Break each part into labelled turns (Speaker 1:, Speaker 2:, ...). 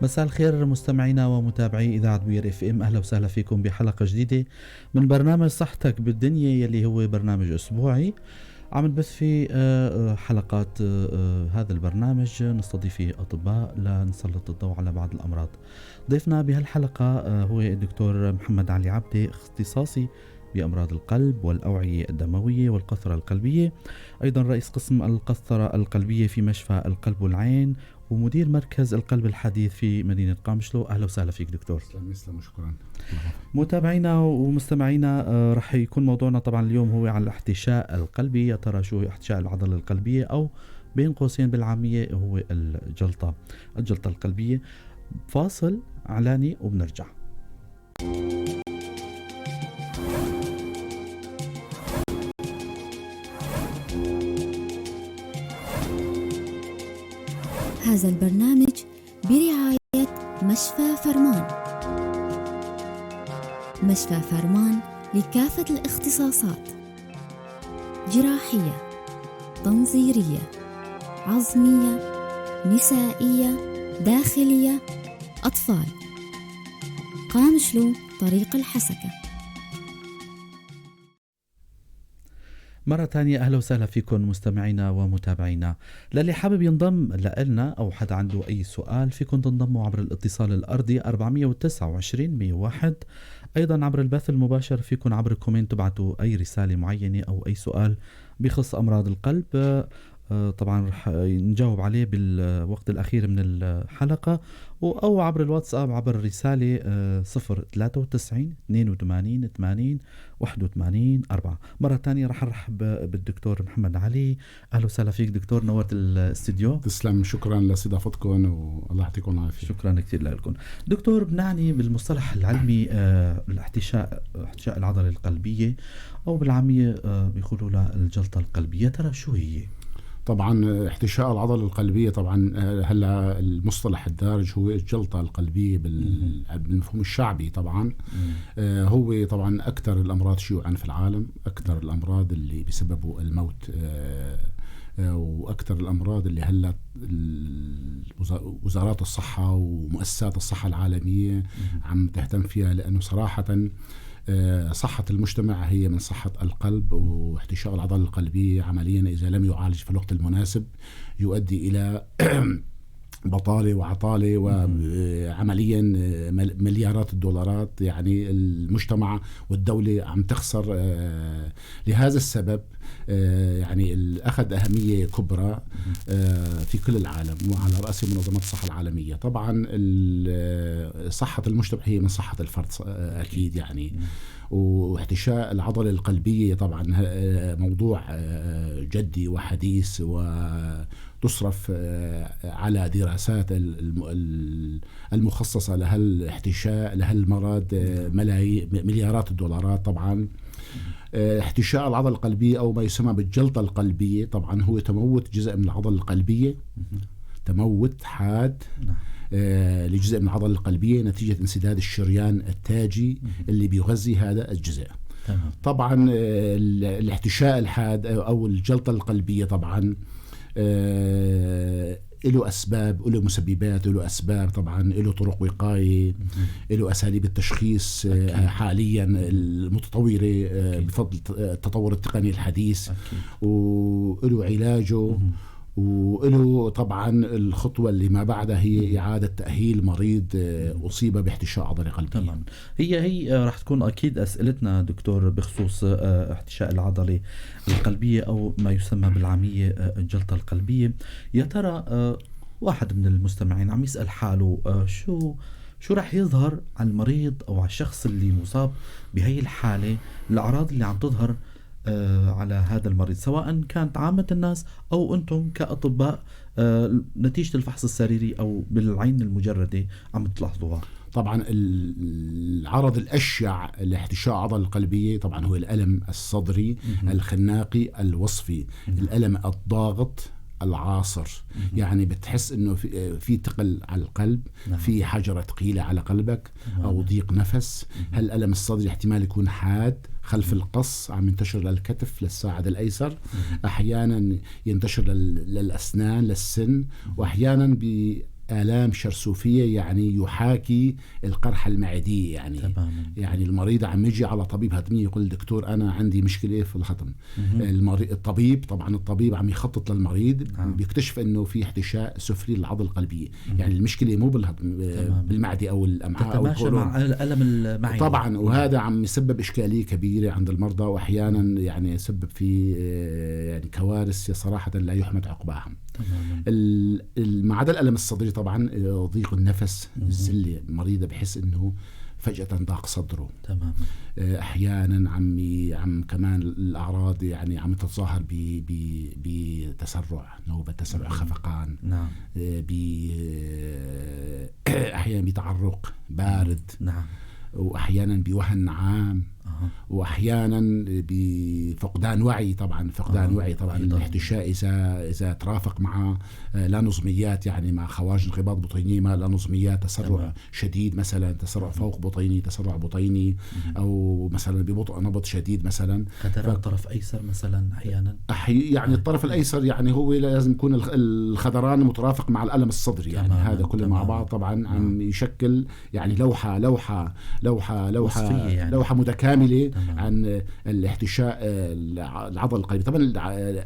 Speaker 1: مساء الخير مستمعينا ومتابعي إذاعة بوير اف ام، أهلا وسهلا فيكم بحلقة جديدة من برنامج صحتك بالدنيا يلي هو برنامج أسبوعي عم نبث فيه حلقات هذا البرنامج نستضيف فيه أطباء لنسلط الضوء على بعض الأمراض. ضيفنا بهالحلقة هو الدكتور محمد علي عبدي، اختصاصي بأمراض القلب والأوعية الدموية والقسطرة القلبية، أيضا رئيس قسم القسطرة القلبية في مشفى القلب والعين ومدير مركز القلب الحديث في مدينة قامشلو. أهلا وسهلا فيك دكتور.
Speaker 2: تسلم شكرا.
Speaker 1: متابعينا ومستمعينا رح يكون موضوعنا طبعا اليوم هو على الاحتشاء القلبي. يا ترى شو احتشاء العضلة القلبية أو بين قوسين بالعامية هو الجلطة القلبية. فاصل إعلاني وبنرجع.
Speaker 3: هذا البرنامج برعاية مشفى فرمان. مشفى فرمان لكافة الاختصاصات: جراحية، تنظيرية، عظمية، نسائية، داخلية، أطفال. قامشلو، طريق الحسكة.
Speaker 1: مرة تانية أهلا وسهلا فيكم مستمعينا ومتابعينا. للي حابب ينضم لنا أو حدا عنده أي سؤال فيكم تنضموا عبر الاتصال الأرضي 429 101. أيضا عبر البث المباشر فيكم عبر الكومنت تبعتوا أي رسالة معينة أو أي سؤال بخص أمراض القلب. طبعا رح نجاوب عليه بالوقت الأخير من الحلقة، أو عبر الواتساب عبر الرسالة 093 82 80 81 4. مرة تانية رح نرحب بالدكتور محمد علي. أهلا وسهلا فيك دكتور، نورت الاستديو.
Speaker 2: تسلم، شكرا لاستضافتكم والله يعطيكم العافية.
Speaker 1: شكرا كثير لكم دكتور. بنعني بالمصطلح العلمي احتشاء العضلة القلبية أو بالعامية بيقولوا لها الجلطة القلبية، ترى شو هي؟
Speaker 2: طبعا احتشاء العضلة القلبية طبعا هلا المصطلح الدارج هو الجلطة القلبية بالمفهوم الشعبي. طبعا هو طبعا أكثر الأمراض شيوعا في العالم، أكثر الأمراض اللي بسببوا الموت، وأكثر الأمراض اللي هلا وزارات الصحة ومؤسسات الصحة العالمية عم تهتم فيها، لأنه صراحة صحة المجتمع هي من صحة القلب، واحتشاء العضلة القلبية عمليا إذا لم يعالج في الوقت المناسب يؤدي إلى بطالة وعطالة وعمليا مليارات الدولارات. يعني المجتمع والدولة عم تخسر. لهذا السبب يعني أخذ أهمية كبرى في كل العالم وعلى رأس منظمة الصحة العالمية. طبعا صحة المجتمع هي من صحة الفرد أكيد يعني. واحتشاء العضلة القلبية طبعا موضوع جدي وحديث، وتصرف على دراسات المخصصة لها الاحتشاء لها المرض مليارات الدولارات. طبعا احتشاء العضلة القلبية أو ما يسمى بالجلطة القلبية طبعا هو تموت جزء من العضلة القلبية، تموت حاد لجزء من العضلة القلبية نتيجة انسداد الشريان التاجي اللي بيغذي هذا الجزء. طبعا الاحتشاء الحاد أو الجلطة القلبية طبعا له أسباب، له مسببات، له أسباب، طبعا له طرق وقاية، له أساليب التشخيص حاليا المتطورة بفضل التطور التقني الحديث، وله علاجه، وله طبعا الخطوة اللي ما بعدها هي إعادة تأهيل مريض أصيب باحتشاء عضلة قلبية.
Speaker 1: طبعا هي راح تكون أكيد أسئلتنا دكتور بخصوص احتشاء العضلة القلبية أو ما يسمى بالعامية الجلطة القلبية. يا ترى واحد من المستمعين عم يسأل حاله شو راح يظهر على المريض أو على الشخص اللي مصاب بهي الحالة، الأعراض اللي عم تظهر على هذا المريض، سواء كانت عامة الناس أو أنتم كأطباء نتيجة الفحص السريري أو بالعين المجردة عم تلاحظوها؟
Speaker 2: طبعا العرض الأشع لاحتشاء عضلة القلبية طبعا هو الألم الصدري الخناقي الوصفي، الألم الضاغط العاصر. يعني بتحس انه في ثقل على القلب، في حجرة ثقيلة على قلبك او ضيق نفس. هالألم الصدري احتمال يكون حاد خلف القص، عم ينتشر للكتف للساعد الايسر، احيانا ينتشر للاسنان للسن، واحيانا آلام شرسوفية، يعني يحاكي القرحة المعدية يعني.
Speaker 1: تماما.
Speaker 2: يعني المريض عم يجي على طبيب هضمي يقول دكتور أنا عندي مشكلة في الهضم. الطبيب طبعا الطبيب عم يخطط للمريض، بيكتشف إنه في احتشاء سفلي للعضلة القلبية. يعني المشكلة مو بالهضم بالمعدة أو الأمعاء أو القولون،
Speaker 1: مع الألم المعدي
Speaker 2: طبعا. وهذا عم يسبب إشكالية كبيرة عند المرضى، وأحيانا يعني يسبب في يعني كوارث صراحة لا يحمد عقباها. ما عدا الألم الصدري طبعا ضيق النفس، الزلة، المريض بحس إنه فجأة ضاق صدره.
Speaker 1: تمام.
Speaker 2: أحيانا عم كمان الأعراض يعني عم تتظاهر بتسرع، نوبة تسرع، خفقان.
Speaker 1: نعم.
Speaker 2: أحيانا بتعرق بارد.
Speaker 1: نعم.
Speaker 2: وأحيانا بوهن عام. وأحيانا بفقدان وعي طبعا. فقدان وعي طبعا. الاحتشاء إذا ترافق مع لا نظميات، يعني مع خواج انقباض بطيني، مع لا نظميات، تسرع شديد مثلا، تسرع فوق بطيني، تسرع بطيني، أو مثلا ببطء نبض شديد مثلا.
Speaker 1: طرف أيسر مثلا أحيانا.
Speaker 2: يعني الطرف الأيسر يعني هو لازم يكون الخضران مترافق مع الألم الصدري. يعني هذا كله مع بعض طبعا عم يشكل يعني لوحة
Speaker 1: يعني.
Speaker 2: لوحة متكاملة عن الاحتشاء العضل القلبي. طبعا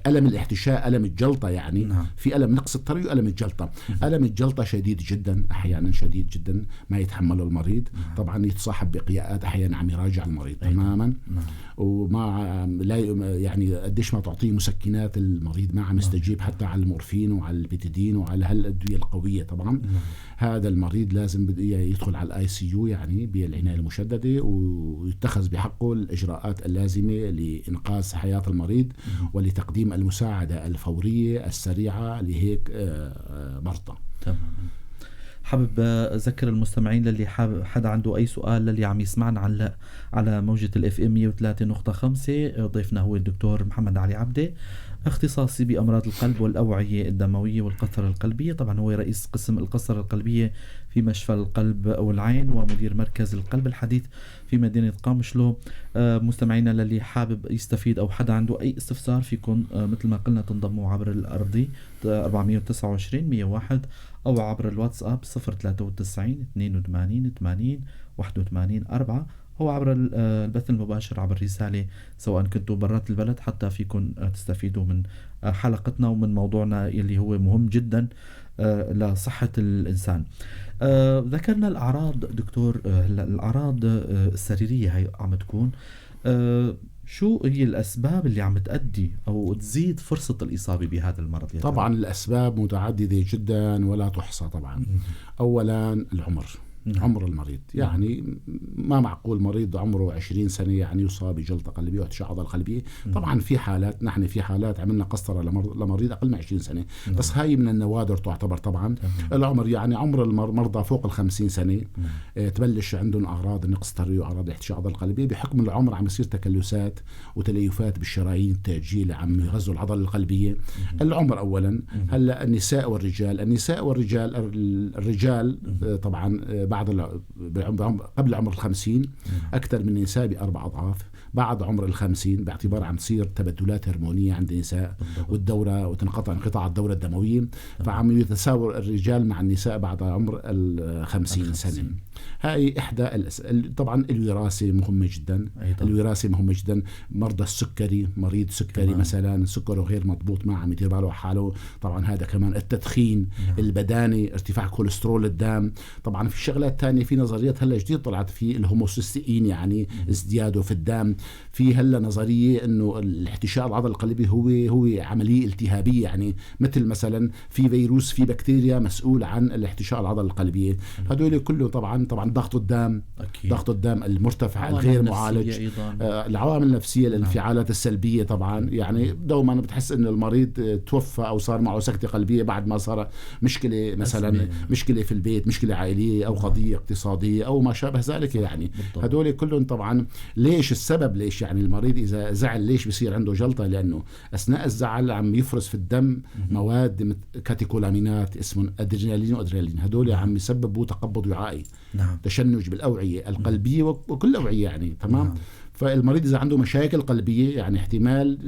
Speaker 2: ألم الاحتشاء ألم الجلطة يعني. في ألم نقص الطري وألم الجلطة. ألم الجلطة شديد جدا، أحيانا شديد جدا ما يتحمله المريض. طبعا يتصاحب بقياءات، أحيانا عم يراجع المريض تماما. وما لا يعني قديش ما تعطيه مسكنات المريض ما عم يستجيب، حتى على المورفين وعلى البيتيدين وعلى هالأدوية القوية طبعا. هذا المريض لازم يدخل على الICU يعني بالعناية المشددة، ويتخذ بحقه الإجراءات اللازمة لإنقاذ حياة المريض ولتقديم المساعدة الفورية السريعة لهيك مرضى.
Speaker 1: تمام. حابب أذكر المستمعين للي حدا عنده أي سؤال للي عم يسمعنا على موجة الFM 103.5. ضيفنا هو الدكتور محمد علي عبدة، اختصاصي بأمراض القلب والأوعية الدموية والقسطرة القلبية. طبعا هو رئيس قسم القسطرة القلبية في مشفى القلب والعين، ومدير مركز القلب الحديث في مدينة قامشلو. مستمعينا للي حابب يستفيد أو حدا عنده أي استفسار، فيكم مثل ما قلنا تنضموا عبر الأرضي 429 101 أو عبر الواتساب 093 82 80 81 4، أو عبر البث المباشر عبر الرسالة سواء كنتوا برات البلد، حتى فيكم تستفيدوا من حلقتنا ومن موضوعنا يلي هو مهم جدا لصحة الإنسان. ذكرنا الأعراض دكتور. الأعراض السريرية هي عم تكون شو هي الأسباب اللي عم تؤدي أو تزيد فرصة الإصابة بهذا المرض؟
Speaker 2: طبعا الأسباب متعددة جدا ولا تحصى طبعا. أولا العمر. عمر المريض، يعني ما معقول مريض عمره 20 سنة يعني يصاب بجلطة قلبية واحتشاء عضلة قلبية. طبعا في حالات، نحن في حالات عملنا قسطرة لمريض أقل من 20 سنة، بس هاي من النوادر تعتبر. طبعا العمر يعني عمر المرضى فوق 50 سنة تبلش عندهم أعراض النقص الطري وأعراض احتشاء عضلة قلبية. بحكم العمر عم يصير تكلسات وتليفات بالشرايين التأجيل عم يغذوا العضلة القلبية. العمر أولا. هلا النساء والرجال الرجال طبعا قبل عمر 50 أكثر من النساء ب4 أضعاف. بعد عمر 50 باعتبار عم تصير تبدلات هرمونية عند النساء والدورة وانقطاع الدورة الدموية، فعم يتساوى الرجال مع النساء بعد عمر 50 سنة. هاي إحدى طبعا الوراثة مهمة جدا. الوراثة مهمة جدا. مرضى السكري، مريض سكري مثلا سكره غير مضبوط ما عم يدير باله حاله، طبعا هذا كمان. التدخين، البدانة، ارتفاع كوليسترول الدم. طبعا في شغلات تانية، في نظريات هلا جديد طلعت في الهوموسيستين، يعني ازدياده في الدم. في هلا نظرية انه الاحتشاء العضلة القلبية هو عملية التهابية، يعني مثلا في فيروس، في بكتيريا مسؤول عن الاحتشاء العضلة القلبية. هدول كله طبعا ضغط الدم المرتفع الغير معالج، العوامل النفسية، الانفعالات السلبية طبعا. يعني دوما بتحس ان المريض توفى او صار معه سكتة قلبية بعد ما صار مشكلة مثلا مشكلة في البيت، مشكلة عائلية او قضية اقتصادية او ما شابه ذلك. يعني هدول كلهم طبعا. ليش السبب؟ ليش يعني المريض اذا زعل ليش بيصير عنده جلطة؟ لانه اثناء الزعل عم يفرز في الدم مواد كاتيكولامينات اسمهم ادرينالين وادرينالين. هدول عم يسببوا تقبض وعائي، تشنج بالأوعية القلبية وكل أوعية يعني. تمام. فالمريض إذا عنده مشاكل قلبية يعني احتمال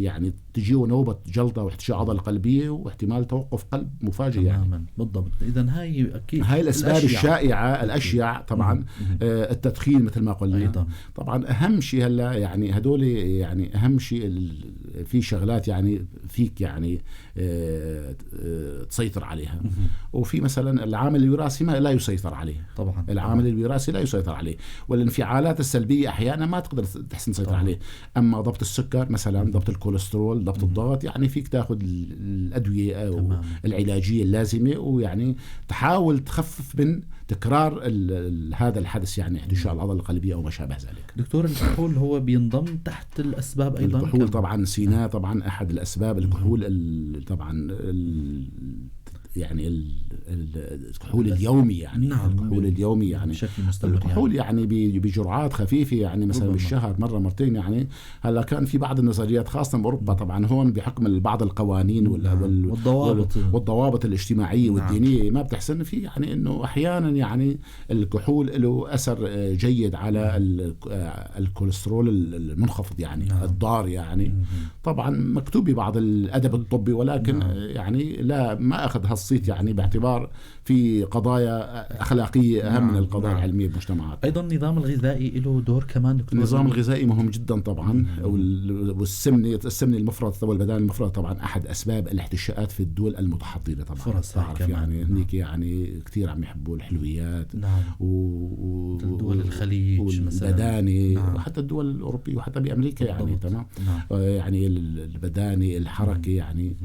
Speaker 2: يعني تجيه نوبة جلطة واحتشاء عضلة قلبية واحتمال توقف قلب مفاجئ يعني.
Speaker 1: بالضبط. إذن هاي أكيد
Speaker 2: هاي الأسباب الشائعة الأشيع طبعا. التدخين مثل ما قلنا أيضا. طبعا أهم شيء هلا يعني هدول يعني أهم شيء في شغلات يعني فيك يعني تسيطر عليها، وفي مثلا العامل الوراثي ما لا يسيطر عليه
Speaker 1: طبعا.
Speaker 2: العامل الوراثي لا يسيطر عليه، والانفعالات السلبية أحيانا ما تقدر تحسن تسيطر عليه. أما ضبط السكر مثلا، ضبط الكوليسترول، ضبط الضغط، يعني فيك تاخذ الأدوية أو العلاجية اللازمة، ويعني تحاول تخفف من تكرار هذا الحدث يعني احتشاء العضلة القلبية أو ما شابه ذلك.
Speaker 1: دكتور الكحول هو بينضم تحت الأسباب أيضا؟
Speaker 2: الكحول طبعا سيناء طبعا أحد الأسباب. الكحول طبعا يعني الكحول اليومي يعني.
Speaker 1: نعم.
Speaker 2: الكحول اليومي يعني
Speaker 1: بشكل مستمر.
Speaker 2: الكحول يعني بجرعات خفيفة يعني مثلا بالشهر مرة مرتين يعني. هلا كان في بعض النظريات خاصة بأوروبا طبعا هون بحكم بعض القوانين والضوابط الاجتماعية والدينية ما بتحسن فيه يعني إنه أحيانا يعني الكحول له أثر جيد على الكوليسترول المنخفض يعني. الضار يعني. طبعا مكتوب ببعض الأدب الطبي، ولكن يعني لا ما أخذ الصيت يعني باعتبار في قضايا أخلاقية أهم من القضايا العلمية بالمجتمعات.
Speaker 1: أيضا النظام الغذائي له دور كمان دكتور.
Speaker 2: النظام الغذائي مهم جدا طبعا. والسمنة المفرطة والبدائل المفرطة طبعا أحد أسباب الاحتشاءات في الدول المتحضرة طبعا.
Speaker 1: فرص
Speaker 2: يعني هنيك يعني كثير عم يحبوا الحلويات.
Speaker 1: نعم. الدول الخليج
Speaker 2: البداني. وحتى الدول الأوروبية وحتى بأمريكا يعني. تمام. يعني البداني الحركة يعني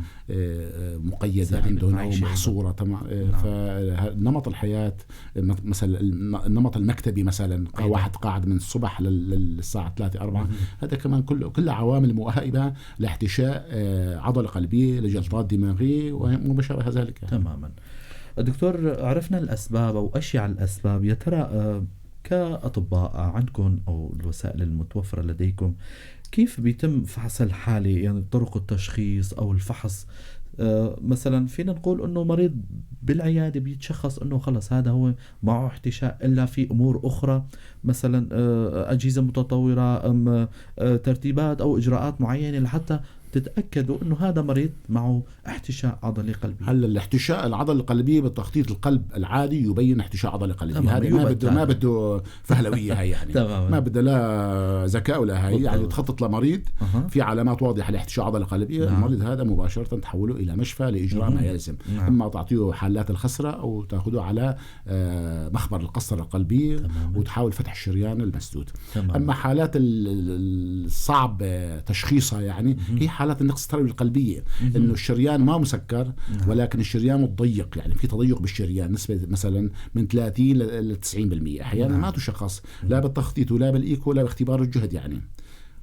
Speaker 2: مقيدة عندهم أو محصورة. تمام. فنمط الحياة مثلا النمط المكتبي مثلا واحد قاعد من الصبح للساعة 3-4 هذا كمان كل عوامل مؤهبة لاحتشاء عضلة قلبية لجلطات دماغية وما شابه ذلك يعني.
Speaker 1: تماما. دكتور عرفنا الأسباب أو أشياء الأسباب، يا ترى كأطباء عندكم أو الوسائل المتوفرة لديكم كيف بيتم فحص الحالة؟ يعني طرق التشخيص أو الفحص. مثلا فينا نقول انه مريض بالعيادة بيتشخص انه خلص هذا هو معه احتشاء، الا في امور اخرى مثلا اجهزة متطورة ام ترتيبات او اجراءات معينة لحتى تتأكدوا انه هذا مريض معه احتشاء عضلي قلبي.
Speaker 2: هلا الاحتشاء العضلة القلبية بالتخطيط القلب العادي يبين احتشاء عضلي قلبي. هذا ما بده فهلوية هاي يعني. ما بده لا ذكاء ولا هاي يعني. تخطط لمريض في علامات واضحة لاحتشاء عضلي قلبية. المريض هذا مباشرة تحوله إلى مشفى لإجراء ما يلزم. إما تعطيه حالات الخسرة أو تأخذه على مخبر القسطرة القلبية وتحاول فتح الشريان المسدود. أما حالات الصعب تشخيصها يعني هي حالات النقص التروي القلبية. إنه الشريان ما مسكر ولكن الشريان مضيق، يعني في تضيق بالشريان نسبة مثلا من 30 ل 90%. أحيانا ما تشخص لا بالتخطيط ولا بالإيكو ولا باختبار الجهد يعني.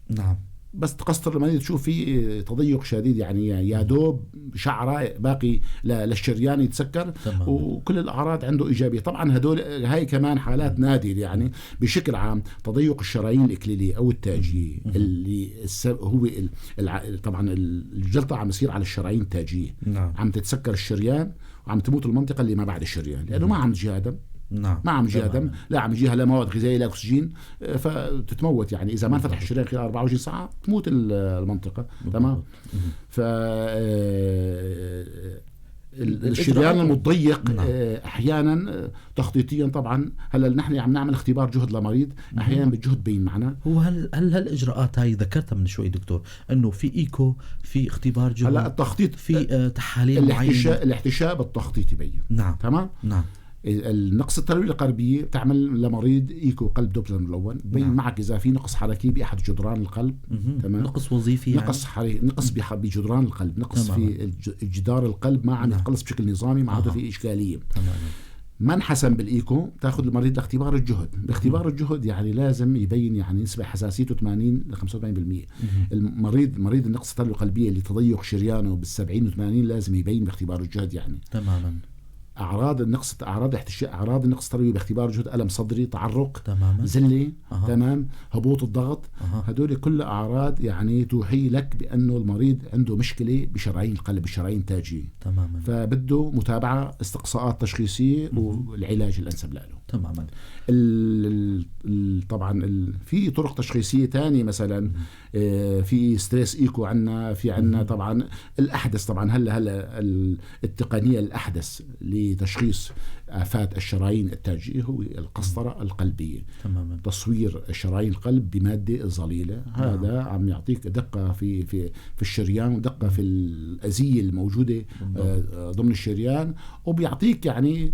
Speaker 1: نعم.
Speaker 2: بس تقسطر المريض تشوف فيه تضيق شديد يعني يا دوب شعره باقي للشريان يتسكر. وكل الأعراض عنده إيجابية. طبعا هاي كمان حالات نادرة يعني. بشكل عام تضيق الشرايين الإكليلية أو التاجية اللي هو طبعا الجلطة عم يصير على الشرايين التاجية. عم تتسكر الشريان وعم تموت المنطقة اللي ما بعد الشريان لأنه ما عم تجيها دم. ما عم يجيها دم، لا عم يجيها لا مواد غذائية لا أكسجين، فتتموت يعني. إذا ما فتح الشريان خلال 24 ساعة تموت المنطقة. تمام. الشريان المضيق أحيانا تخطيطيا طبعا. هلا نحن عم نعمل اختبار جهد لمريض أحيانا بالجهد بين معنا.
Speaker 1: هو هل هالإجراءات هاي ذكرتها من شوي دكتور أنه في إيكو في اختبار جهد.
Speaker 2: هلا التخطيط
Speaker 1: في تحاليل معينة.
Speaker 2: الاحتشاء بالتخطيط يبين.
Speaker 1: نعم.
Speaker 2: تمام.
Speaker 1: نعم.
Speaker 2: النقص التروي القلبية تعمل لمريض إيكو قلب دوبلر ملون بين معك إذا في نقص حركي بأحد جدران القلب. تمام.
Speaker 1: نقص وظيفي
Speaker 2: نقص يعني. نقص بجدران القلب، نقص في جدار القلب ما عم يتقلص بشكل نظامي، ما عاد في إشكالية. ما انحسن بالإيكو تأخذ المريض لاختبار الجهد. باختبار الجهد يعني لازم يبين يعني نسبة حساسيته 80 ل 85%. مريض النقص التروي القلبية اللي تضيق شريانه بال70 و80 لازم يبين باختبار الجهد يعني.
Speaker 1: تماما. أعراض
Speaker 2: احتشاء أعراض النقص التروي باختبار جهد: ألم صدري، تعرق، زلة، تمام، هبوط الضغط. هدول كل أعراض يعني توحي لك بأنه المريض عنده مشكلة بشرايين القلب، الشرايين التاجية.
Speaker 1: تماما.
Speaker 2: فبده متابعة، استقصاءات تشخيصية والعلاج الأنسب له.
Speaker 1: تماما.
Speaker 2: طبعا في طرق تشخيصيه تانية، مثلا في ستريس ايكو عنا، في عنا طبعا الاحدث، طبعا هلا التقنيه الاحدث لتشخيص آفات الشرايين التاجية هو القسطرة القلبية.
Speaker 1: تماما.
Speaker 2: تصوير شرايين القلب بمادة ظليلة، هذا عم يعطيك دقة في الشريان، ودقة في الأزية الموجودة ضمن الشريان، وبيعطيك يعني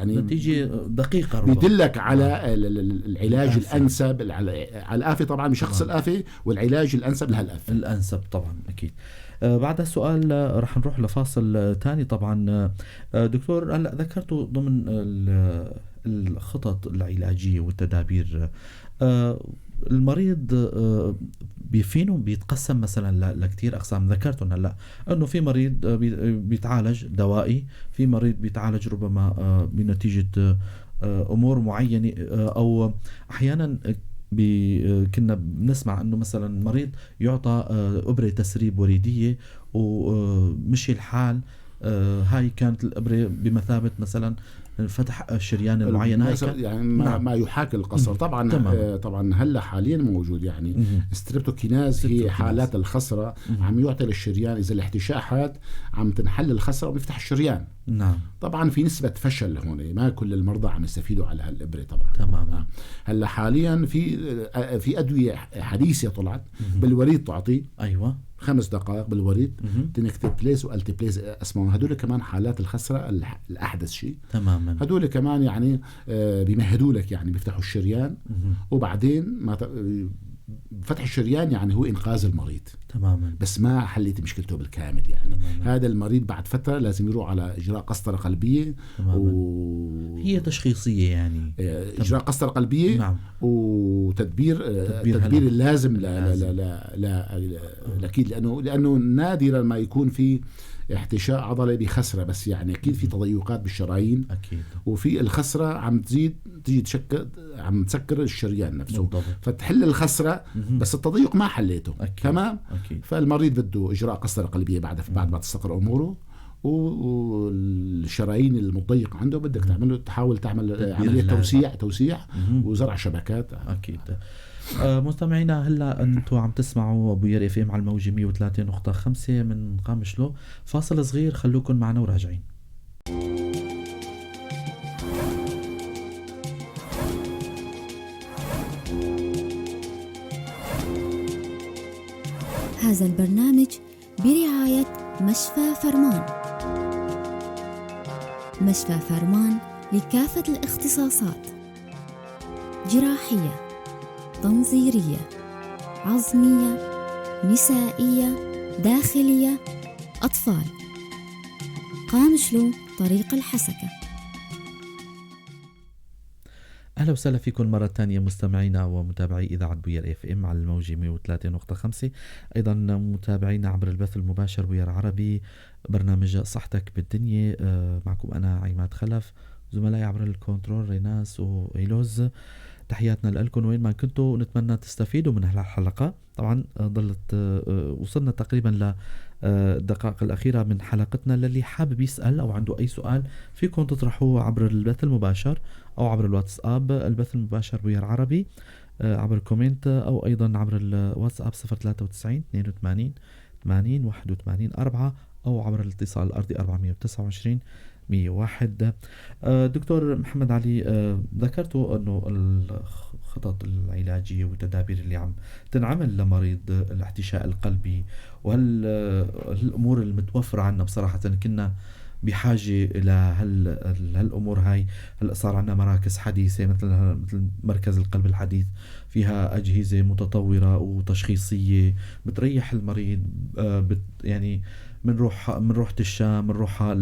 Speaker 1: نتيجة دقيقة،
Speaker 2: بيدلك على العلاج الأنسب على الآفة، طبعا بشخص الآفة والعلاج الأنسب لها
Speaker 1: الأنسب طبعا أكيد. بعد السؤال رح نروح لفاصل تاني. طبعا دكتور، هلا ذكرتوا ضمن الخطط العلاجية والتدابير المريض فينه بيتقسم مثلا لكتير أقسام. ذكرتوا هلا أنه في مريض بيتعالج دوائي، في مريض بيتعالج ربما بنتيجة أمور معينة، أو أحيانا كنا بنسمع أنه مثلا مريض يعطى إبرة تسريب وريدية ومشي الحال. هاي كانت الإبرة بمثابة مثلا فتح الشريان المعين،
Speaker 2: يعني ما يحاكي القصر. طبعا هلا حاليا موجود يعني ستريبتوكيناز، هي حالات الخسرة عم يعطي للشريان، إذا الاحتشاحات عم تنحل الخسرة وبيفتح الشريان.
Speaker 1: نعم.
Speaker 2: طبعا في نسبة فشل هون، ما كل المرضى عم يستفيدوا على هالإبرة طبعا.
Speaker 1: تماما.
Speaker 2: هلا حاليا في أدوية حديثة طلعت بالوريد تعطي.
Speaker 1: أيوة.
Speaker 2: 5 دقائق بالوريد، تنكتبليز والتبليز اسمهم، هدول كمان حالات الخسرة الأحدث شيء.
Speaker 1: تماما.
Speaker 2: هدول كمان يعني بيمهدوا لك، يعني بيفتحوا الشريان وبعدين فتح الشريان يعني هو إنقاذ المريض.
Speaker 1: تماما.
Speaker 2: بس ما حليت مشكلته بالكامل يعني. تماما. هذا المريض بعد فترة لازم يروح على إجراء قسطرة قلبية.
Speaker 1: هي تشخيصية يعني
Speaker 2: إجراء قسطرة قلبية.
Speaker 1: نعم.
Speaker 2: وتدبير اللازم أكيد، لأنه نادرا ما يكون في احتشاء عضلي بخسرة، بس يعني أكيد في تضيقات بالشرايين
Speaker 1: أكيد،
Speaker 2: وفي الخسرة عم تيجي تشكل، عم تسكر الشريان نفسه.
Speaker 1: بالضبط.
Speaker 2: فتحل الخسرة بس التضيق ما حليته.
Speaker 1: تمام.
Speaker 2: فالمريض بده إجراء قسطرة قلبية بعد ما تستقر أموره، والشرايين المضيق عنده بدك تحاول تعمل عملية توسيع وزرع شبكات.
Speaker 1: أكيد. مستمعينا، هلا انتم عم تسمعوا بوير اف ام على الموجة 103.5 من قامشلو. فاصل صغير، خلوكن معنا وراجعين.
Speaker 3: هذا البرنامج برعاية مشفى فرمان. مشفى فرمان لكافة الاختصاصات: جراحية، تنظيرية، عظمية، نسائية، داخلية، أطفال. قامشلو، طريق الحسكة.
Speaker 1: أهلا وسهلا فيكم مرة تانية مستمعينا ومتابعي إذاعة بوير اف ام على الموجة 103.5، أيضا متابعينا عبر البث المباشر بوير عربي، برنامج صحتك بالدنيا. معكم أنا عماد خلف، زملائي عبر الكنترول ريناس وإيلوز. تحياتنا لكم وين ما كنتوا، نتمنى تستفيدوا من هالحلقة. طبعا وصلنا تقريبا للدقائق الأخيرة من حلقتنا. للي حابب يسأل أو عنده أي سؤال فيكم تطرحوه عبر البث المباشر أو عبر الواتساب، البث المباشر بوير عربي، عبر الكومنت، أو أيضا عبر الواتساب 093 82 80 81 4، أو عبر الاتصال الأرضي 429 101. دكتور محمد علي، ذكرتوا أنه الخطط العلاجية والتدابير اللي عم تنعمل لمريض الاحتشاء القلبي، وهالأمور المتوفرة عنا بصراحة كنا بحاجة إلى هالأمور هاي. هلأ صار عنا مراكز حديثة مثل مركز القلب الحديث، فيها أجهزة متطورة وتشخيصية بتريح المريض. يعني من روحة الشام، من روحة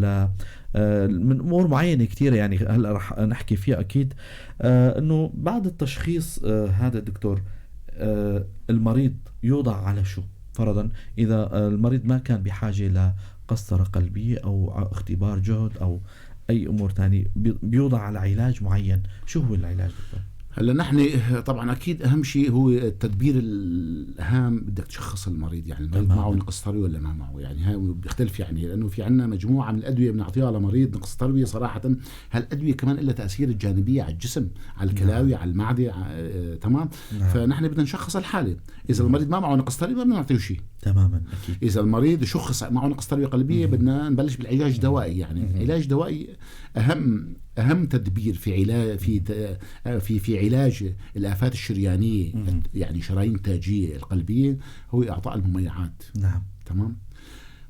Speaker 1: من أمور معينة كتيرة، يعني هلأ رح نحكي فيها أكيد. أنه بعد التشخيص هذا دكتور، المريض يوضع على شو؟ فرضا إذا المريض ما كان بحاجة لقسطرة قلبية أو اختبار جهد أو أي أمور تانية، بيوضع على علاج معين. شو هو العلاج دكتور؟
Speaker 2: هلا نحن طبعا اكيد اهم شيء هو التدبير الاهم. بدك تشخص المريض، يعني المريض معه نقص ترويه ولا ما معه، يعني هاي بيختلف، يعني لانه في عندنا مجموعه من الادويه بنعطيها لمريض نقص ترويه. صراحه هالادويه كمان لها تاثير جانبيه على الجسم، على الكلاوي، على المعده، تمام. فنحن بدنا نشخص الحاله. اذا المريض ما معه نقص ترويه ما بدنا نعطيه شيء
Speaker 1: تماما اكيد.
Speaker 2: اذا المريض شخص معه نقص ترويه قلبيه بدنا نبلش بالعلاج الدوائي. يعني العلاج الدوائي اهم تدبير في علاج في علاج الآفات الشريانية، يعني شرايين التاجية القلبية، هو إعطاء المميعات.
Speaker 1: نعم
Speaker 2: تمام.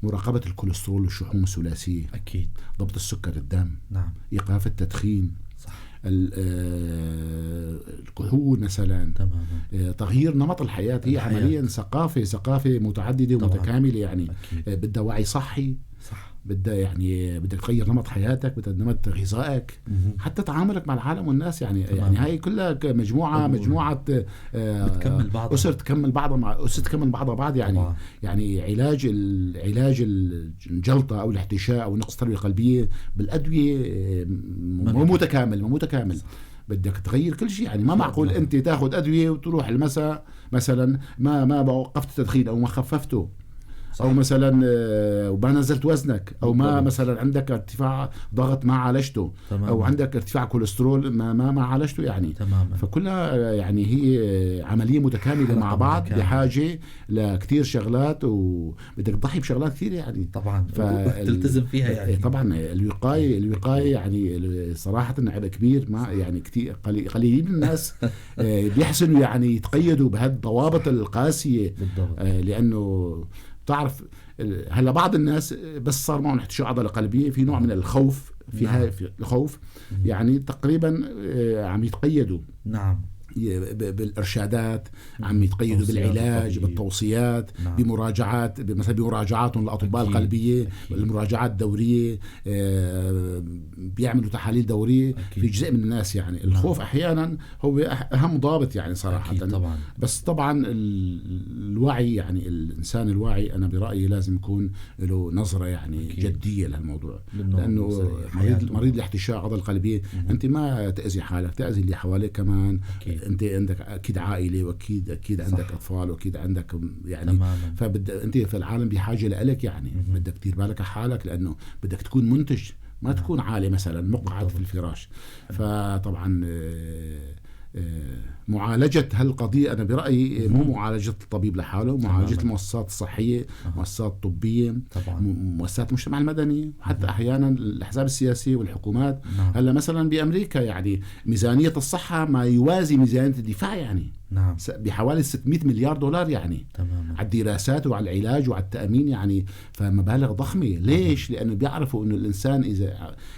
Speaker 2: مراقبة الكوليسترول والشحوم الثلاثية
Speaker 1: أكيد.
Speaker 2: ضبط السكر الدم.
Speaker 1: نعم.
Speaker 2: إيقاف التدخين.
Speaker 1: صح.
Speaker 2: الكحول مثلا.
Speaker 1: تماما.
Speaker 2: تغيير نمط الحياة. هي عمليا ثقافة متعددة ومتكاملة، يعني بدها وعي صحي.
Speaker 1: صح.
Speaker 2: بدك تغير نمط حياتك، بدك نمط غذائك، حتى تعاملك مع العالم والناس. يعني هاي كلها مجموعة
Speaker 1: بتكمل بعضها،
Speaker 2: أسر تكمل بعضها مع أسر تكمل بعضها بعض. يعني علاج الجلطة أو الاحتشاء أو نقص التروية القلبية بالأدوية مو متكامل. بدك تغير كل شيء. يعني ما معقول أنت تاخذ أدوية وتروح المساء مثلا ما وقفت التدخين أو ما خففته. صح. أو مثلا وما نزلت وزنك، أو ما مثلا عندك ارتفاع ضغط ما عالجته. تمام. أو عندك ارتفاع كوليسترول ما عالجته. يعني
Speaker 1: تماما.
Speaker 2: فكلها يعني هي عملية متكاملة مع بعض، بحاجة لكتير شغلات، وبدك تضحي بشغلات كثير يعني.
Speaker 1: طبعا تلتزم فيها يعني.
Speaker 2: طبعا الوقاية يعني صراحة عبء كبير. ما يعني كتير قليلين من الناس بيحسنوا يعني يتقيدوا بهالضوابط القاسية.
Speaker 1: بالضبط.
Speaker 2: لأنه تعرف هلا بعض الناس بس صار معهم احتشاء عضلة قلبية في نوع من الخوف، في الخوف يعني تقريبا عم يتقيدوا.
Speaker 1: نعم.
Speaker 2: بالإرشادات، عم يتقيدوا بالعلاج، بالتوصيات. نعم. بمراجعات، مثلا بمراجعاتهم للأطباء القلبية، المراجعات الدورية، بيعملوا تحاليل دورية. في جزء من الناس يعني الخوف أحيانا هو أهم ضابط يعني صراحة.
Speaker 1: طبعا. بس
Speaker 2: طبعا الوعي، يعني الإنسان الواعي أنا برأيي لازم يكون له نظرة يعني جدية للموضوع، لأنه مريض الاحتشاء عضلة قلبية أنت ما تأذي حالك، تأذي اللي حواليك كمان. انت عندك اكيد عائله، واكيد عندك اطفال، واكيد عندك يعني. انت في العالم بحاجه لك يعني. بدك تدير بالك على حالك، لانه بدك تكون منتج، ما تكون عالي مثلا مقعد في الفراش. فطبعا معالجة هالقضية أنا برأيي مو معالجة الطبيب لحاله، معالجة المؤسسات الصحية، مؤسسات طبية، مؤسسات المجتمع المدني، وحتى أحيانا الأحزاب السياسية والحكومات. هلا مثلا بأمريكا يعني ميزانية الصحة ما يوازي ميزانية الدفاع يعني.
Speaker 1: نعم.
Speaker 2: بحوالي 600 مليار دولار يعني.
Speaker 1: تماما.
Speaker 2: على الدراسات وعلى العلاج وعلى التأمين يعني. فمبالغ ضخمة. ليش؟ لأنه بيعرفوا إنه الإنسان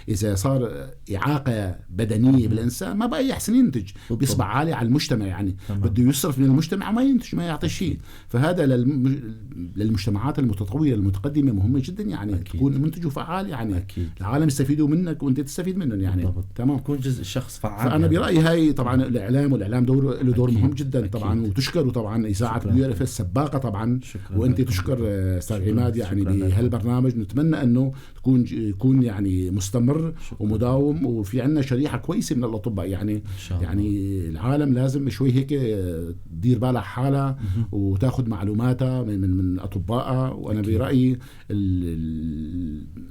Speaker 2: إذا صار إعاقة بدنية بالإنسان ما بقى يحسن ينتج، بيصبح عالي على المجتمع يعني. بده يصرف من المجتمع ما ينتج، ما يعطي شيء. فهذا للمجتمعات المتطورة المتقدمة مهمة جدا يعني. أكيد. تكون منتج وفعال يعني.
Speaker 1: أكيد.
Speaker 2: العالم يستفيدوا منك وأنت تستفيد منهم يعني.
Speaker 1: بالضبط.
Speaker 2: تمام.
Speaker 1: تكون جزء شخص فعال.
Speaker 2: فأنا برأيي هاي طبعا الإعلام له دور مهم جدا طبعا. وتشكر طبعا إذاعة اليو السباقة طبعا. وأنت تشكر أستاذ عماد يعني بهالبرنامج. نتمنى أنه يكون يعني مستمر ومداوم، وفي عنا شريحة كويسة من الأطباء يعني. يعني العالم لازم شوي هيك تدير بالها حالها وتاخذ معلوماتها من أطبائها. وأنا برأيي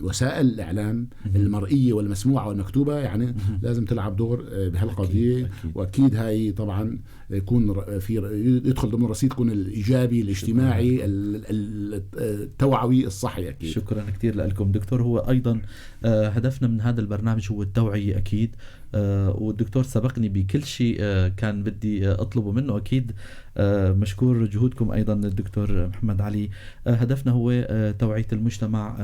Speaker 2: وسائل الإعلام المرئية والمسموعة والمكتوبة يعني لازم تلعب دور بهالقضية. وأكيد هاي طبعا يكون يدخل ضمن رصيد يكون الإيجابي الاجتماعي التوعوي الصحي. أكيد.
Speaker 1: شكرا كثير لكم دكتور. هو أيضا هدفنا من هذا البرنامج هو التوعية أكيد. والدكتور سبقني بكل شيء كان بدي أطلبه منه أكيد. مشكور جهودكم أيضا الدكتور محمد علي. هدفنا هو توعية المجتمع،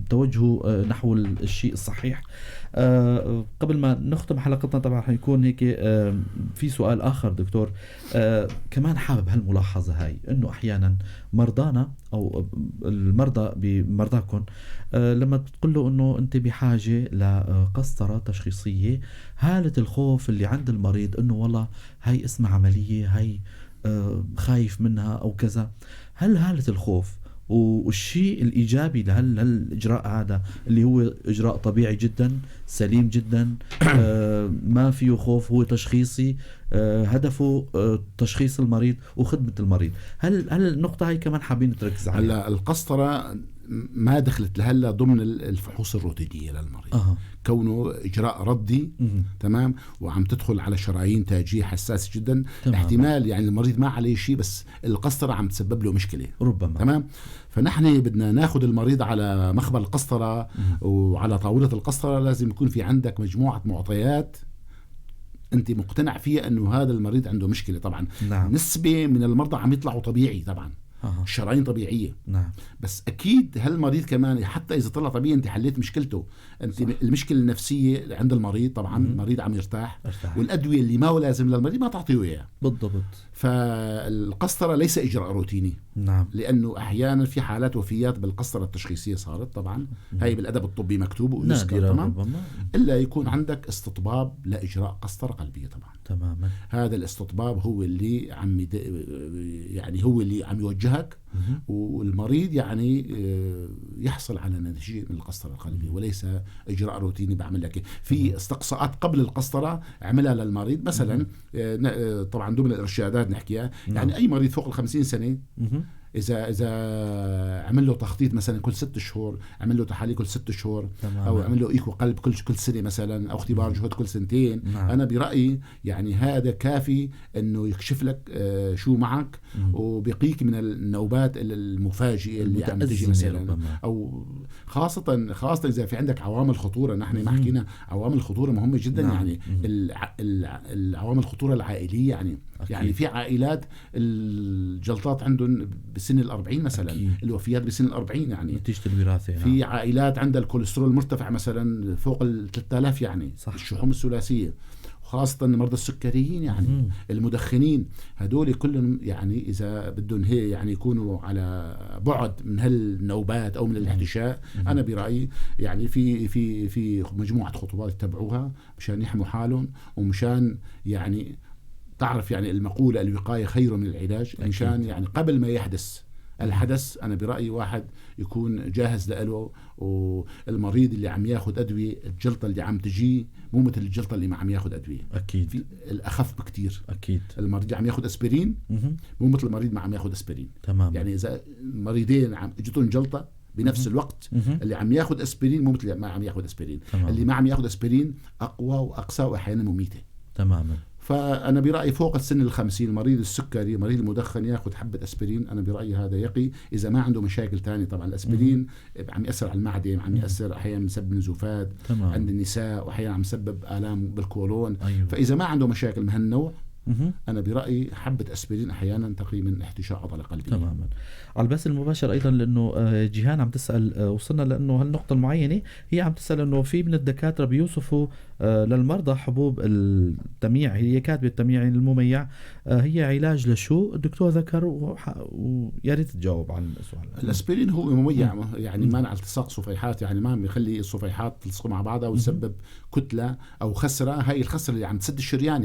Speaker 1: توجهه نحو الشيء الصحيح. قبل ما نختم حلقتنا طبعا حيكون هيك في سؤال آخر دكتور. كمان حابب هالملاحظة هاي إنه أحيانا مرضانا أو المرضى بمرضاكم لما تقول له إنه أنت بحاجة لقسطرة تشخيصية، هالة الخوف اللي عند المريض إنه والله هاي اسمها عملية، هاي خايف منها أو كذا. هل هالة الخوف والشيء الإيجابي لهالإجراء هذا اللي هو إجراء طبيعي جدا سليم جدا، ما فيه خوف، هو تشخيصي، هدفه تشخيص المريض وخدمة المريض. هل النقطة هاي كمان حابين نتركز عليها؟
Speaker 2: هلا القسطرة ما دخلت لهلا ضمن الفحوص الروتينية للمريض، كونه إجراء ردي تمام، وعم تدخل على شرايين تاجية حساسة جدا. احتمال يعني المريض ما عليه شيء، بس القسطرة عم تسبب له مشكلة
Speaker 1: ربما.
Speaker 2: تمام. فنحن بدنا ناخذ المريض على مخبر القسطرة وعلى طاولة القسطرة. لازم يكون في عندك مجموعة معطيات انت مقتنع فيها انه هذا المريض عنده مشكلة. طبعا
Speaker 1: نعم.
Speaker 2: نسبة من المرضى عم يطلعوا طبيعي طبعا، الشرايين طبيعية.
Speaker 1: نعم.
Speaker 2: بس أكيد هالمريض كمان حتى إذا طلع طبيعي أنت حليت مشكلته. أنت صح. المشكلة النفسية عند المريض طبعا المريض عم يرتاح، والأدوية اللي ما هو لازم للمريض ما تعطيه إياها.
Speaker 1: بالضبط.
Speaker 2: فالقسطرة ليس إجراء روتيني.
Speaker 1: نعم.
Speaker 2: لأنه أحيانا في حالات وفيات بالقسطرة التشخيصية صارت طبعا، هاي بالأدب الطبي مكتوب ويذكر تمام، إلا يكون عندك استطباب لإجراء قسطرة قلبية طبعا.
Speaker 1: تماما.
Speaker 2: هذا الاستطباب هو اللي عم يعني هو اللي عم يوجهك والمريض يعني يحصل على نتيجة من القسطرة القلبية، وليس إجراء روتيني بعمل لك في استقصاءات قبل القسطرة عملها للمريض مثلا. طبعا ضمن الإرشادات نحكيها يعني أي مريض فوق 50 سنة إذا عمل له تخطيط مثلا كل 6 شهور، عمل له تحاليل كل 6 شهور، أو عمل له إيكو قلب كل سنة مثلا، أو اختبار جهد كل 2 سنين. أنا برأيي يعني هذا كافي إنه يكشف لك شو معك وبيقيك من النوبات المفاجئة اللي عم تجي مثلا، أو خاصة إذا في عندك عوامل خطورة. نحن ما حكينا عوامل الخطورة مهمة جدا. يعني العوامل الخطورة العائلية يعني في عائلات الجلطات عندهم بسن 40 مثلا، الوفيات بسن 40 يعني
Speaker 1: نتيجة الوراثة.
Speaker 2: في عائلات عندها الكوليسترول مرتفع مثلا فوق 3000 يعني صح. الشحوم الثلاثية، خاصة مرضى السكريين يعني المدخنين، هدول كلهم يعني إذا بدهم هي يعني يكونوا على بعد من هالنوبات أو من الاحتشاء. أنا برأيي يعني في مجموعة خطوات يتبعوها مشان يحموا حالهم، ومشان يعني تعرف يعني المقولة الوقاية خير من العلاج. مشان يعني قبل ما يحدث الحدث أنا برأيي واحد يكون جاهز له، والمريض اللي عم ياخد أدوية الجلطة اللي عم تجي مو مثل الجلطة اللي ما عم ياخد أدوية، أكيد في الأخف بكتير. أكيد المريض اللي عم ياخد أسبرين مو مثل المريض ما عم ياخد أسبرين. تمام. يعني إذا مريضين عم اجتون جلطة بنفس الوقت، اللي عم ياخد أسبرين مو مثل ما عم ياخد أسبرين. اللي ما عم ياخد أسبرين أقوى وأقسى وأحيانا مميتة تماما. فأنا برأيي فوق السن 50 مريض السكري مريض المدخن ياخد حبة أسبرين، أنا برأيي هذا يقي إذا ما عنده مشاكل تانية. طبعا الأسبرين عم يأثر على المعدة، عم يأثر أحيانا يسبب نزوفات عند النساء، وأحيانا عم يسبب آلام بالكولون. أيوه. فإذا ما عنده مشاكل من هالنوع أنا برأيي حبة أسبرين أحيانا تقي من احتشاء عضلة قلبية. تماما.
Speaker 1: على البث المباشر أيضا، لأنه جيهان عم تسأل، وصلنا لأنه هالنقطة المعينة، هي عم تسأل أنه في من الدكاترة بيوصفوا للمرضى حبوب التمييع، هي كاتبة التمييع المميع، هي علاج لشو؟ الدكتور ذكر ويا ريت تجاوب عن السؤال.
Speaker 2: الأسبرين هو مميع يعني مانع التصاق صفيحات، يعني ما بيخلي الصفيحات تلصق مع بعضها ويسبب كتلة أو خسرة. هاي الخسرة اللي عم تسد الشريان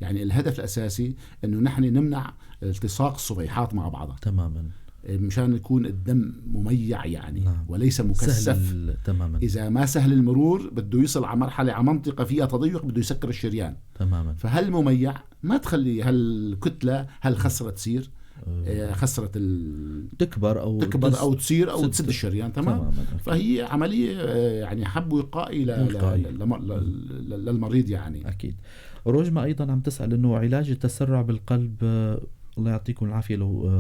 Speaker 2: يعني الهدف الأساسي أنه نحن نمنع التصاق الصفيحات مع بعضها تماما، مشان يكون الدم مميع يعني وليس مكثف. تماما. إذا ما سهل المرور بده يصل على مرحلة على منطقة فيها تضيق بده يسكر الشريان تماما. فهالمميع ما تخلي هالكتلة هالخسرة تصير خسرة تكبر أو تصير أو تسد الشريان تمام. فهي عملية يعني حب وقائي للمريض يعني.
Speaker 1: أكيد. روجما أيضا عم تسأل إنه علاج التسرع بالقلب، الله يعطيكم العافية، لو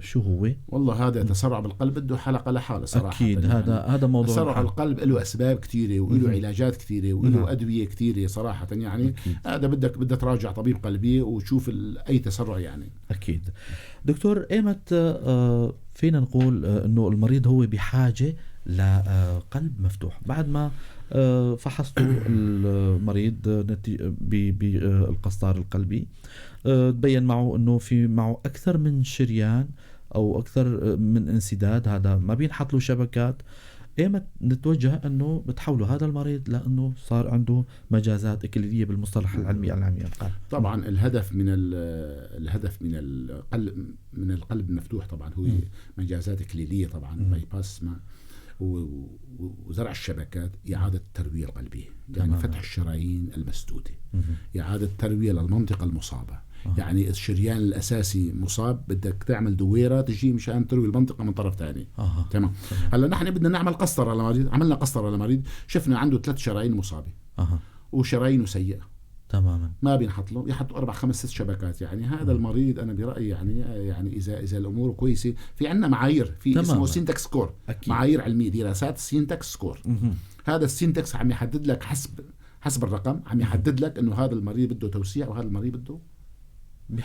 Speaker 1: شو هو؟
Speaker 2: والله هذا تسرع بالقلب بده حلقة لحالة صراحة.
Speaker 1: أكيد يعني هذا موضوع.
Speaker 2: تسرع القلب له أسباب كثيرة وله علاجات كثيرة وله أدوية كثيرة صراحة يعني. هذا بدك تراجع طبيب قلبي وتشوف أي تسرع يعني.
Speaker 1: أكيد. دكتور، إيمت فينا نقول إنه المريض هو بحاجة لقلب مفتوح بعد ما فحصتوا المريض بالقسطار القلبي، تبين معه انه في معه اكثر من شريان او اكثر من انسداد، هذا ما بينحط له شبكات. هي ما نتوجه أنه بتحولوا هذا المريض لأنه صار عنده مجازات إكليلية بالمصطلح العلمي ينقال.
Speaker 2: طبعا الهدف من القلب المفتوح طبعا هو مجازات إكليلية طبعا باي باس وزرع الشبكات، إعادة التروية القلبية يعني فتح الشرايين المسدودة، إعادة التروية للمنطقة المصابة. يعني الشريان الأساسي مصاب، بدك تعمل دويرة تجي مشان تروي المنطقة من طرف تاني. تمام. هلا نحن بدنا نعمل قسطرة للمريض، عملنا قسطرة للمريض، شفنا عنده 3 شرايين مصابة وشرايينه سيئة تماما، ما بينحط له، يحطوا 4 5 6 شبكات. يعني هذا المريض أنا برأيي يعني إذا الأمور كويسة، في عنا معايير في اسمه سينتكس سكور، معايير علمية، دراسات سينتكس سكور. هذا السينتكس عم يحدد لك حسب الرقم، عم يحدد لك إنه هذا المريض بده توسيع وهذا المريض بده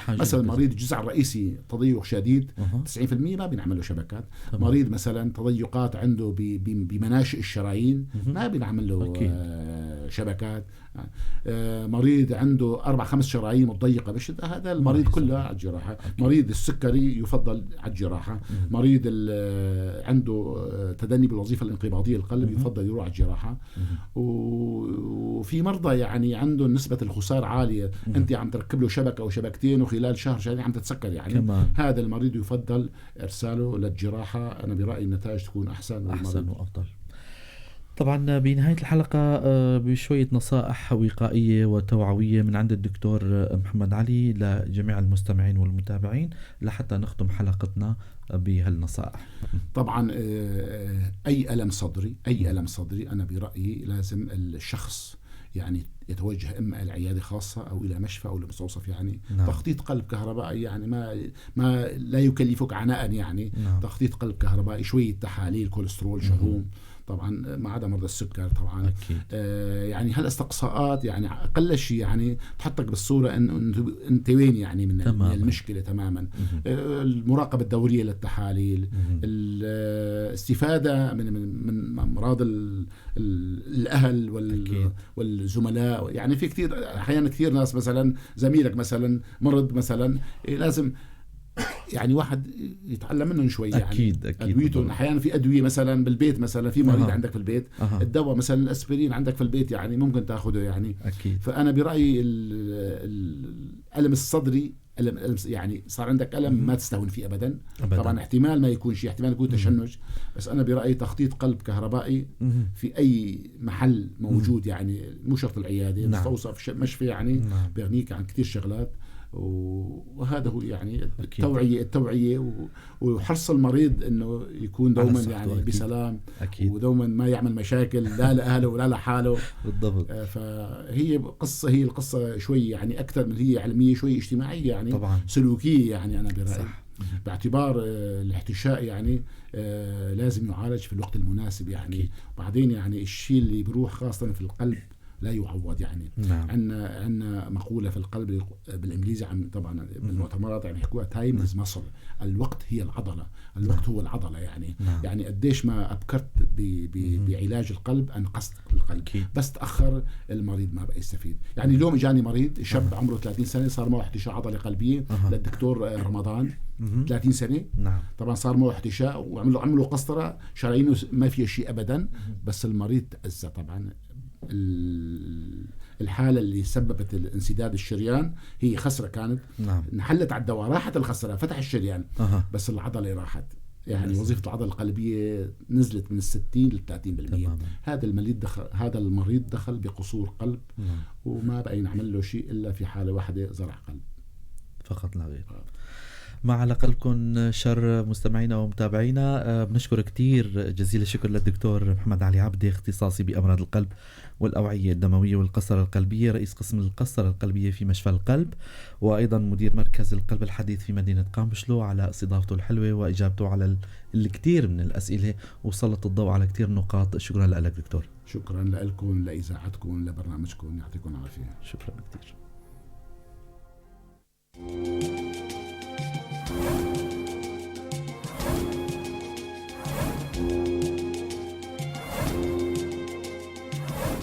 Speaker 2: مثلا مريض الجزع الرئيسي تضيق شديد 90% ما بنعمل له شبكات. مريض مثلا تضيقات عنده بمناشئ الشرايين ما بنعمل له شبكات. مريض عنده 4 5 شرايين متضيقة بشدة، هذا المريض كله على الجراحة. مريض السكري يفضل على الجراحة. مريض عنده تدني بالوظيفة الانقباضية القلب يفضل يروح على الجراحة. وفي مرضى يعني عنده نسبة الخسارة عالية، انت عم تركب له شبكة او شبكتين وخلال شهر عم تتسكر يعني كمان. هذا المريض يفضل ارساله للجراحة. انا برأيي النتائج تكون احسن
Speaker 1: وافضل. طبعا بنهاية الحلقة بشوية نصائح وقائية وتوعوية من عند الدكتور محمد علي لجميع المستمعين والمتابعين لحتى نختم حلقتنا بهالنصائح.
Speaker 2: طبعا أي ألم صدري أنا برأيي لازم الشخص يعني يتوجه إما إلى عيادة خاصة أو إلى مشفى أو لمستوصف يعني. تخطيط قلب كهربائي يعني ما لا يكلفك عناء يعني. تخطيط قلب كهربائي، شوية تحاليل كوليسترول شهوم طبعا، ما عدا مرضى السكر طبعا. يعني هالاستقصاءات يعني اقل شيء يعني تحطك بالصوره انت وين يعني من المشكله تماما. المراقبه الدوريه للتحاليل، الاستفاده من امراض الاهل والزملاء. يعني في كثير احيانا كثير ناس مثلا زميلك مثلا مرض مثلا لازم يعني واحد يتعلم منهم شوي يعني.
Speaker 1: أكيد
Speaker 2: أدويته أحيانا في أدوية مثلا بالبيت، مثلا في مريض عندك في البيت الدواء مثلا الأسبرين عندك في البيت يعني ممكن تأخذه يعني.
Speaker 1: أكيد.
Speaker 2: فأنا برأيي الألم الصدري يعني صار عندك ألم ما تستهون فيه أبدا. طبعا احتمال ما يكون شيء، احتمال يكون تشنج، بس أنا برأيي تخطيط قلب كهربائي في أي محل موجود يعني، مو شرط العيادة، مستوصف مشفى يعني بيغنيك عن كثير شغلات. وهذا هو يعني التوعية وحرص المريض انه يكون دوما يعني بسلام. ودوما ما يعمل مشاكل لا لأهله ولا لحاله.
Speaker 1: بالضبط.
Speaker 2: فهي القصة شوي يعني اكثر من هي علمية، شوي اجتماعية يعني
Speaker 1: طبعا.
Speaker 2: سلوكية يعني. انا برأيي باعتبار الاحتشاء يعني لازم يعالج في الوقت المناسب يعني. بعدين يعني الشيء اللي بيروح خاصة في القلب لا يعوض يعني. عندنا مقولة في القلب بالإنجليزي طبعا بالمؤتمرات يعني يحكوها time is muscle. الوقت هي العضلة، الوقت هو العضلة يعني. يعني قديش ما أبكرت بعلاج القلب أنقذت القلب، بس تأخر المريض ما بقى يستفيد يعني. اليوم جاني مريض شاب عمره 30 سنة صار معه احتشاء عضلة قلبية للدكتور رمضان 30 سنة. طبعا صار معه احتشاء وعملوا قسطرة، شرايينه ما فيها شيء أبدا، بس المريض تأذى طبعا. الحالة اللي سببت الانسداد الشريان هي خسرة كانت. نحلت على الدواء، راحت الخسرة، فتح الشريان بس العضلة راحت يعني. وظيفة العضلة القلبية نزلت من 60 ل 30%. هذا المريض دخل بقصور قلب وما بقى ينعمل له شيء إلا في حالة واحدة، زرع قلب
Speaker 1: فقط لا غير. ما على قلبكم شر مستمعينا ومتابعينا. بنشكر كتير جزيل الشكر للدكتور محمد علي عبدي، اختصاصي بأمراض القلب والأوعية الدموية والقسطرة القلبية، رئيس قسم القسطرة القلبية في مشفى القلب، وأيضا مدير مركز القلب الحديث في مدينة قامبشلو، على استضافته الحلوة وإجابته على الكثير من الأسئلة وسلط الضوء على كثير نقاط. شكرا لك دكتور.
Speaker 2: شكرا لكم، لإذاعتكم، لبرنامجكم، يعطيكم العافية.
Speaker 1: شكرا كثير.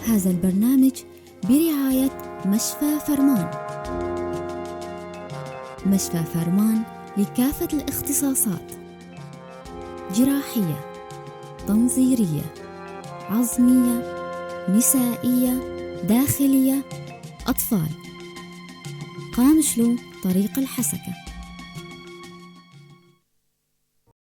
Speaker 3: هذا البرنامج برعاية مشفى فرمان. مشفى فرمان لكافة الاختصاصات، جراحية، تنظيرية، عظمية، نسائية، داخلية، أطفال. قامشلو طريق الحسكة.